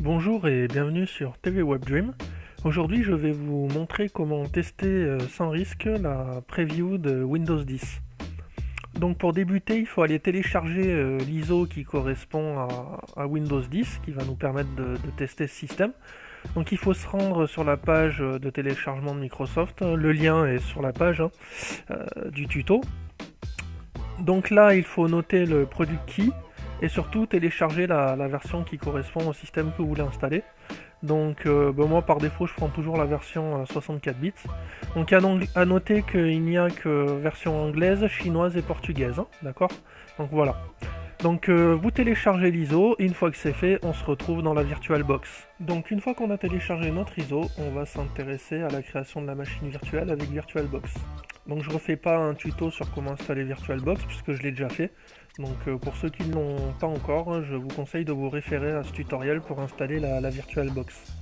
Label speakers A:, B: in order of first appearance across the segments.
A: Bonjour et bienvenue sur TV WebDream. Aujourd'hui, je vais vous montrer comment tester sans risque la preview de Windows 10. Donc pour débuter, il faut aller télécharger l'ISO qui correspond à Windows 10, qui va nous permettre de tester ce système. Donc il faut se rendre sur la page de téléchargement de Microsoft. Le lien est sur la page du tuto. Donc là, il faut noter le product key et surtout télécharger la version qui correspond au système que vous voulez installer. Donc moi par défaut je prends toujours la version 64 bits. Donc à noter qu'il n'y a que version anglaise, chinoise et portugaise, hein, d'accord? Donc voilà. Donc vous téléchargez l'ISO, et une fois que c'est fait, on se retrouve dans la VirtualBox. Donc une fois qu'on a téléchargé notre ISO, on va s'intéresser à la création de la machine virtuelle avec VirtualBox. Donc je refais pas un tuto sur comment installer VirtualBox puisque je l'ai déjà fait. Donc pour ceux qui ne l'ont pas encore, je vous conseille de vous référer à ce tutoriel pour installer la VirtualBox.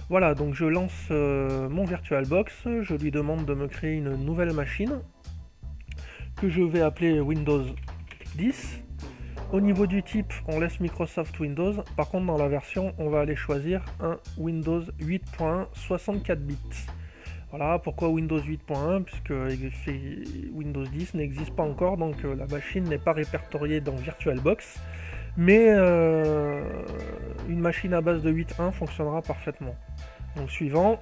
A: Voilà, donc je lance mon VirtualBox, je lui demande de me créer une nouvelle machine que je vais appeler Windows 10. Au niveau du type, on laisse Microsoft Windows. Par contre, dans la version, on va aller choisir un Windows 8.1 64 bits. Voilà, pourquoi Windows 8.1? Puisque Windows 10 n'existe pas encore, donc la machine n'est pas répertoriée dans VirtualBox. Mais une machine à base de 8.1 fonctionnera parfaitement. Donc suivant,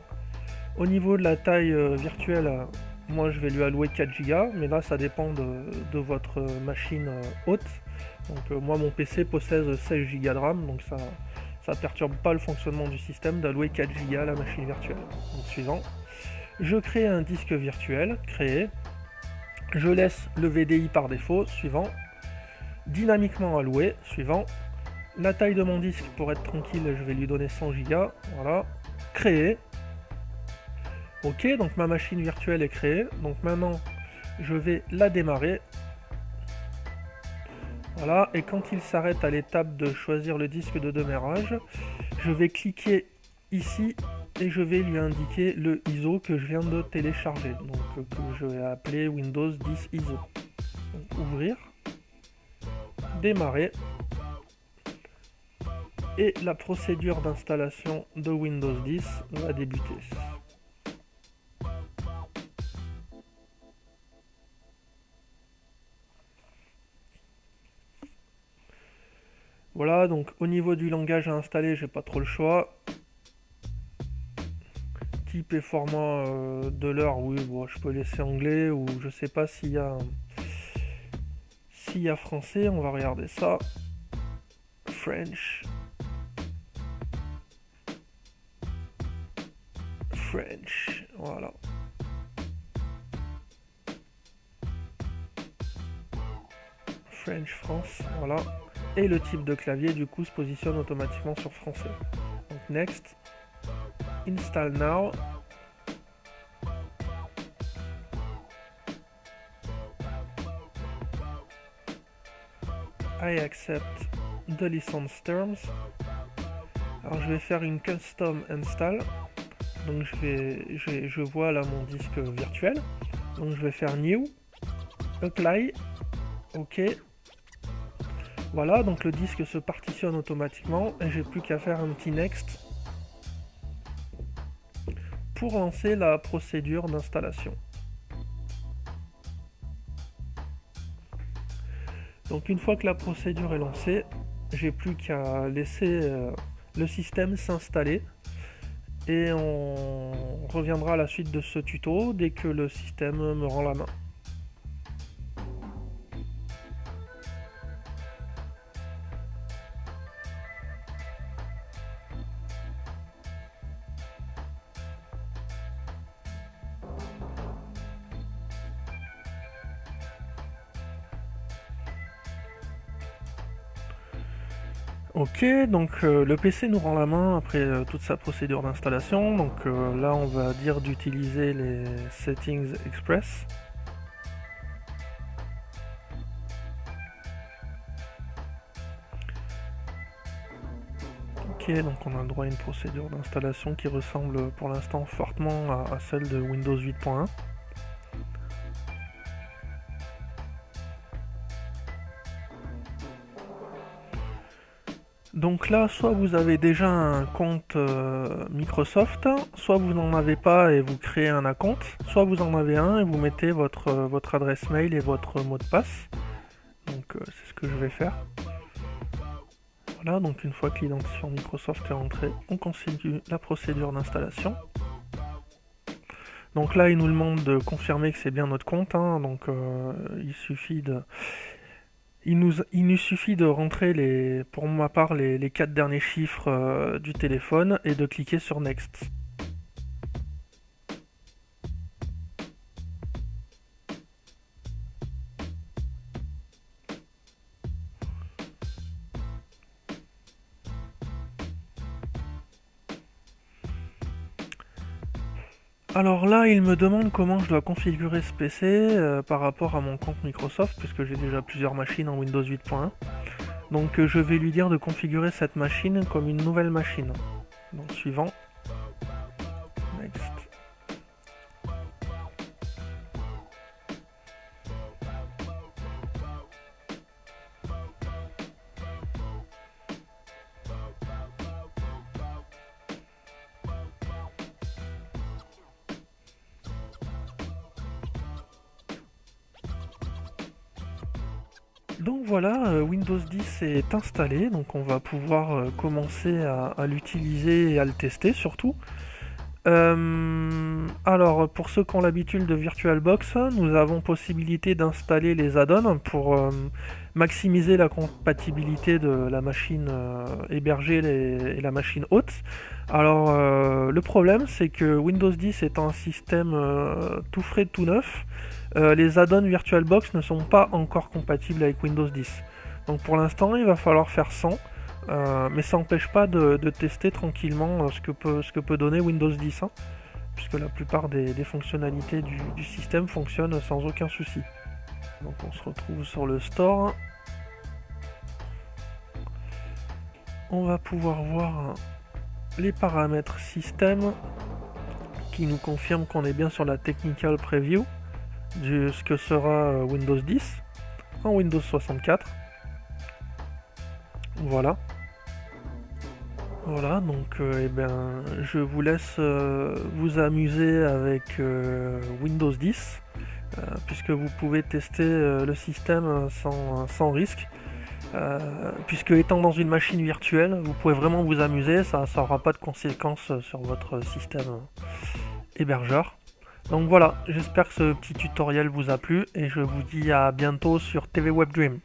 A: au niveau de la taille virtuelle, moi je vais lui allouer 4 Go, mais là ça dépend de votre machine haute. Donc moi mon PC possède 16 Go de RAM, donc ça perturbe pas le fonctionnement du système d'allouer 4 Go à la machine virtuelle. Donc suivant, je crée un disque virtuel, créé, je laisse le VDI par défaut, suivant, dynamiquement alloué, suivant, la taille de mon disque pour être tranquille je vais lui donner 100 Go, voilà, créé. Ok, donc ma machine virtuelle est créée, donc maintenant je vais la démarrer. Voilà, et quand il s'arrête à l'étape de choisir le disque de démarrage, je vais cliquer ici et je vais lui indiquer le ISO que je viens de télécharger, donc que je vais appeler Windows 10 ISO. Donc, ouvrir, démarrer, et la procédure d'installation de Windows 10 va débuter. Voilà, donc au niveau du langage à installer, j'ai pas trop le choix. Type et format de l'heure, oui, bon, je peux laisser anglais, ou je sais pas s'il y a français, on va regarder ça. French, voilà. French France, voilà. Et le type de clavier du coup se positionne automatiquement sur français. Donc next, install now. I accept the license terms. Alors je vais faire une custom install. Donc je vois là mon disque virtuel. Donc je vais faire new, apply, ok. Voilà, donc le disque se partitionne automatiquement et j'ai plus qu'à faire un petit next pour lancer la procédure d'installation. Donc une fois que la procédure est lancée, j'ai plus qu'à laisser le système s'installer et on reviendra à la suite de ce tuto dès que le système me rend la main. Ok, donc le PC nous rend la main après toute sa procédure d'installation. Donc là, on va dire d'utiliser les Settings Express. Ok, donc on a le droit à une procédure d'installation qui ressemble pour l'instant fortement à celle de Windows 8.1. Donc là, soit vous avez déjà un compte Microsoft, soit vous n'en avez pas et vous créez un compte, soit vous en avez un et vous mettez votre adresse mail et votre mot de passe. Donc c'est ce que je vais faire. Voilà, donc une fois que l'identifiant Microsoft est rentré, on continue la procédure d'installation. Donc là, il nous demande de confirmer que c'est bien notre compte, hein, donc il nous suffit de rentrer, pour ma part, les 4 derniers chiffres du téléphone et de cliquer sur Next. Alors là, il me demande comment je dois configurer ce PC par rapport à mon compte Microsoft, puisque j'ai déjà plusieurs machines en Windows 8.1. Donc je vais lui dire de configurer cette machine comme une nouvelle machine. Donc suivant. Next. Donc voilà, Windows 10 est installé, donc on va pouvoir commencer à l'utiliser et à le tester surtout. Alors pour ceux qui ont l'habitude de VirtualBox, nous avons possibilité d'installer les add-ons pour maximiser la compatibilité de la machine hébergée et la machine haute. Alors le problème c'est que Windows 10 étant un système tout frais, tout neuf, les add-ons VirtualBox ne sont pas encore compatibles avec Windows 10. Donc pour l'instant il va falloir faire sans. Mais ça n'empêche pas de tester tranquillement ce que peut donner Windows 10, hein, puisque la plupart des fonctionnalités du système fonctionnent sans aucun souci. Donc on se retrouve sur le store. On va pouvoir voir les paramètres système qui nous confirment qu'on est bien sur la technical preview de ce que sera Windows 10 en Windows 64. Voilà. Voilà, donc je vous laisse vous amuser avec Windows 10, puisque vous pouvez tester le système sans risque, puisque étant dans une machine virtuelle, vous pouvez vraiment vous amuser, ça n'aura pas de conséquences sur votre système hébergeur. Donc voilà, j'espère que ce petit tutoriel vous a plu, et je vous dis à bientôt sur TV Web Dream.